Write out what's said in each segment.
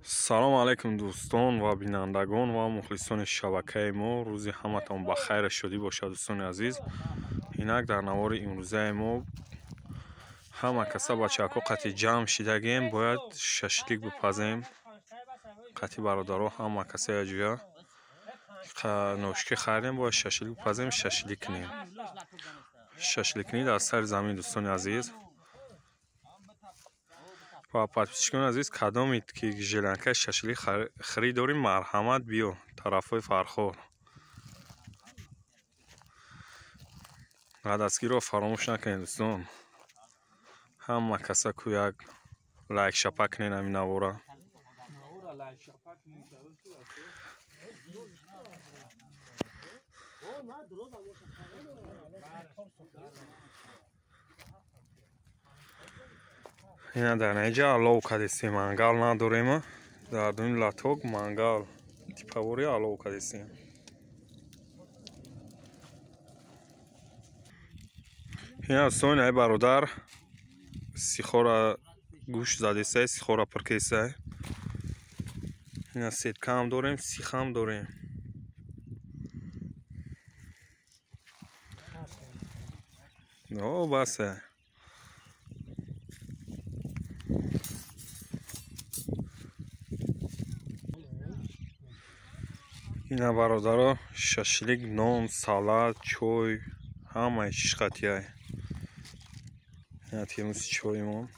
салом алайкум дӯстон ва бинандагон ва мухлисони шабакаи мо. рӯзи ҳаматон ба хайр шодӣ бошад дӯстони азиз. инак дар навори имрӯзаи мо ҳама каса бачаҳако қати ҷамъ шидагем, бояд шашлик бипазем. қати бародаро ҳама каса яҷоя ношки хардем, бояд шашлик бипазем, шашлик кунем. шашликнӣ дар сари замин дӯстони азиз. подписчикони азиз, кадомид ки желанкаи шашлик харидорем, марҳамат биё тарафҳои фархор. дастгиро фаромӯш накунед дӯстон. ҳама каса ку як лайк шапак кунед ҳамин навора. ина дар наҷа алов кадистем, мангал надорем. дар дуни латок мангал типавори алов кадистем. ина дӯстони ай бародар сихора гӯшт задесай, сихора пиркесай. ина сетка ҳам дорем, сих ҳам дорем. басе ина бародаро шашлик, нон, салат, чой ҳамаи чишқатияй. ина термоси чоймон.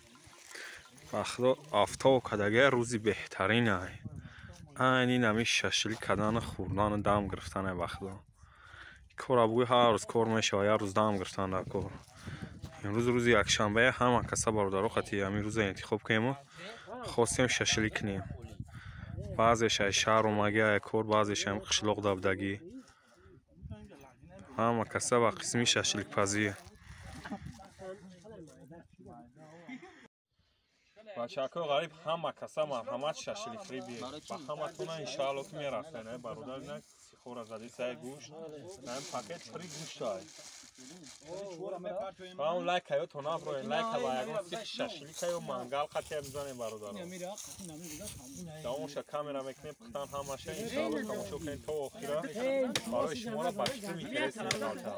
вақто афтов кадагай рӯзи беҳтаринай. айни нами шашлик кадани хӯрдану дам гирифтанай вақто. кора бугӯй ҳар рӯз кор мешава, як рӯз дам гирифтан дар кор. имрӯз рӯзи якшанбае, ҳама каса бародаро қати ҳамин рӯза интихоб кунем. хостем шашлик кунем. баъзеш ай шаҳр омагӣ ай кор, баъзеш ам қишлоқ давдагӣ. ҳама каса ба қисми шашликпазӣ. бачаҳакои ғариб, ҳама каса марҳамат шашликрӣ биед. ба ҳаматона иншаалло ки мерасен. бародар инак сихора задесай гӯшт. ам пакет фри гӯштай. ҳам лайкаё то наброен, лайка ба ягон сих шашликаё мангал қатия бизанем бародаро. тамоша камера мекунем, пухтан ҳамаша иншаалло тамошо кунем то охира. барои шуморо ба қисми интерес меқалта.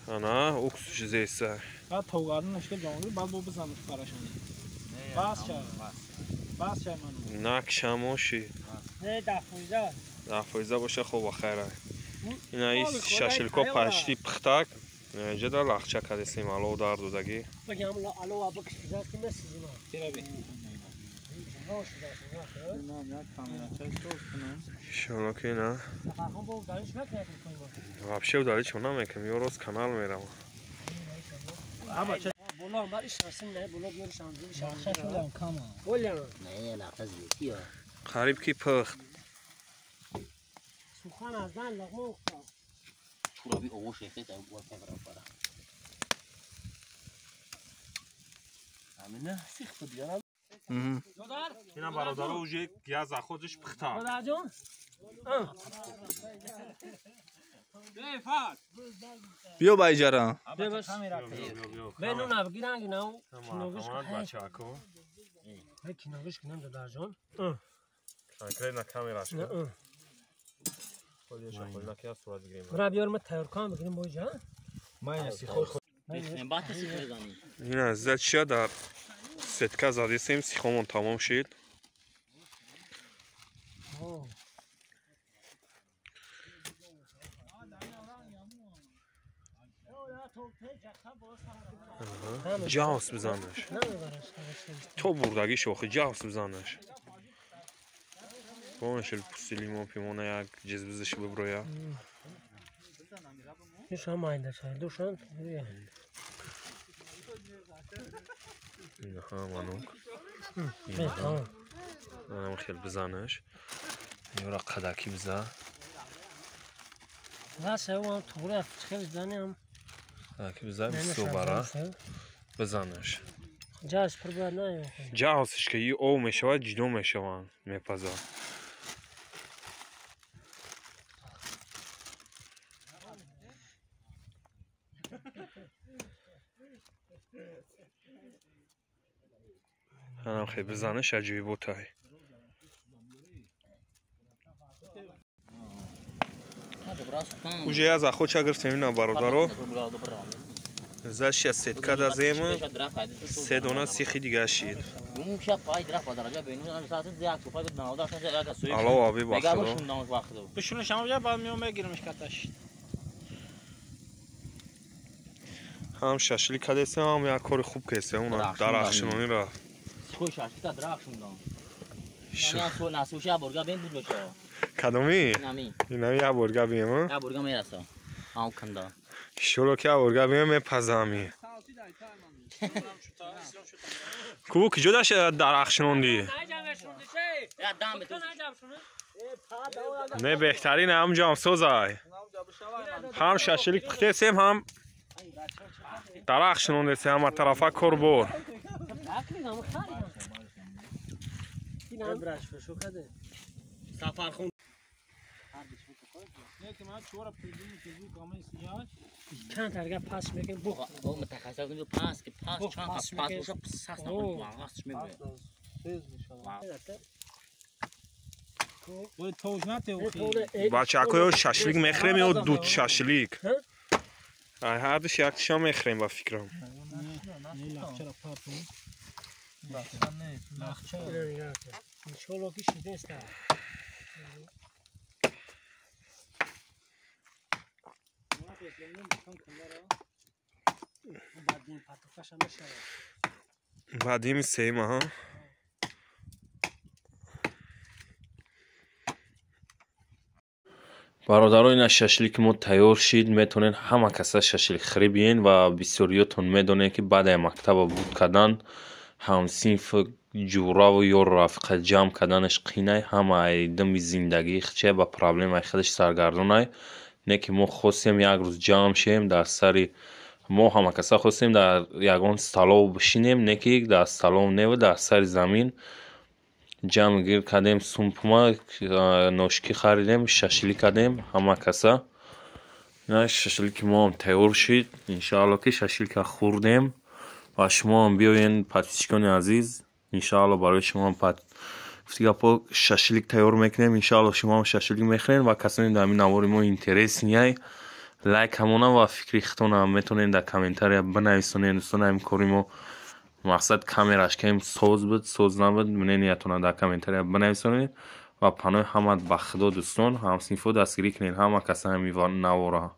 ана уксуш зеса. بعد توگردن نشکل جامعه بعد بو بزنم براشانی. باز چه منو. نک شماشی. نه دفویزه. دفویزه باشه خوب بخیره. اینا این ششلکا پشتی پختک. اینجا در لخچه کدیسیم علو در دودگی. بگم علو آب کشیده که نسیزیم. چرا بی؟ شما که نه؟ вообще удалить чё намекам, ё роз канал мерам. Bola var işarsin ne? Bola bir şanzı şarşın kama. Bola. Ne la tazbiti ya. Qarib ki pıxt. Suxan azdan laqma uqta. Şura bir ovuş efekt bu kamera para. Amina sixta diyana. Ина бародаро уже я за ходиш пхта. Бодарҷон. Бефат. биё ба иҷара. Бену навгиран гинау. Киногиш бачако. Ай киногиш гинам бодарҷон. Конкретно камераш. Ходиш хольна ки сурат гирем. Бра биёр ма тайёркам бигирем боҷа. Ман сихор. Бата сихрезани. Ина зача дар сетка задесем, сихомон тамом шид. ҷавс бизанаш. То бурдаги шохи ҷавс бизанаш. Боншел пусти лимон пимона як ҷизбизиш биброя. Ишам майда чай душан. ина ҳаманок. Анам хел бизанаш. Ёра қадаки биза. Ва севам тугра фичкел занем. Ки биза бисо бара. بزنش جاش پربار نه جاهزش که این او میشود جدو میشوند میپزن هم خیلی بزنش عجیبی بوتای уже аз охоча гирфтем ина бародаро зашя сетка дазем се дона сихи дига шид алло аби бахтадо بشونو شما بیا بعد میام بگیرمش کاتش هم شاشلی کادسه هم یا کار خوب کسه اونا درخشنونی را خوش شاشلی تا درخشوندم نه سو نسوشا برگا بین بود بشه کدومی نمی اینا یا برگا بیم یا برگا میرسه هم کندا شروع که برگا بیم میپزامی کو کی جدا شه درخشنوندی یا دام تو نه بهترین هم جام سوزای هم شاشلی کتسم هم درخشنونده سه هم طرفا کربور سفر خون چند ترگه پاس میکنه بو او متخصص میگه پاس که پاس چند پاس واسه پاس نمیشه واسه میگه تو توش نته بچه اکو شاشلیک میخریم یا دود شاشلیک هر دوش یک شام میخریم با فکرم شلو کی شده است بعدیم سیم ها برادران این شاشلیک ما تیار شید میتونین همه کسا شاشلیک خریبین و بسیاریاتون میدونین که بعد مکتب بود کردن هم صنف جورا و یا رفقه جمع کردنش قینه همه دم زندگی چه با پرابلم خودش سرگردونه نه که ما خواستیم یک روز جمع شیم در سری ما همه کسا خواستیم در یگان سالو بشینیم نه که یک در سالو نه و در سر زمین جمع گیر کردیم سومپما نوشکی خریدیم شاشلیک کردیم همه کسا نه شاشلیک ما هم تیار شد انشاءالله که شاشلیک خوردیم و شما هم بیاین پاتیشکان عزیز انشاءالله برای شما هم فتیگاپو شاشلیک تیار میکنیم انشاءالله شما هم شاشلیک میخورین و کسانی در همین نواری ما اینترس نیای لایک همونه و فکری خودتون هم میتونین در کامنتاری بنویسونین دوستان هم کاریم و مقصد کامراش که سوز بود سوز نبود منین یتونه در کامنتاری بنویسونین و پناه همه بخدا دوستان هم صنفو دستگیری کنین همه کسا هم میوان نواره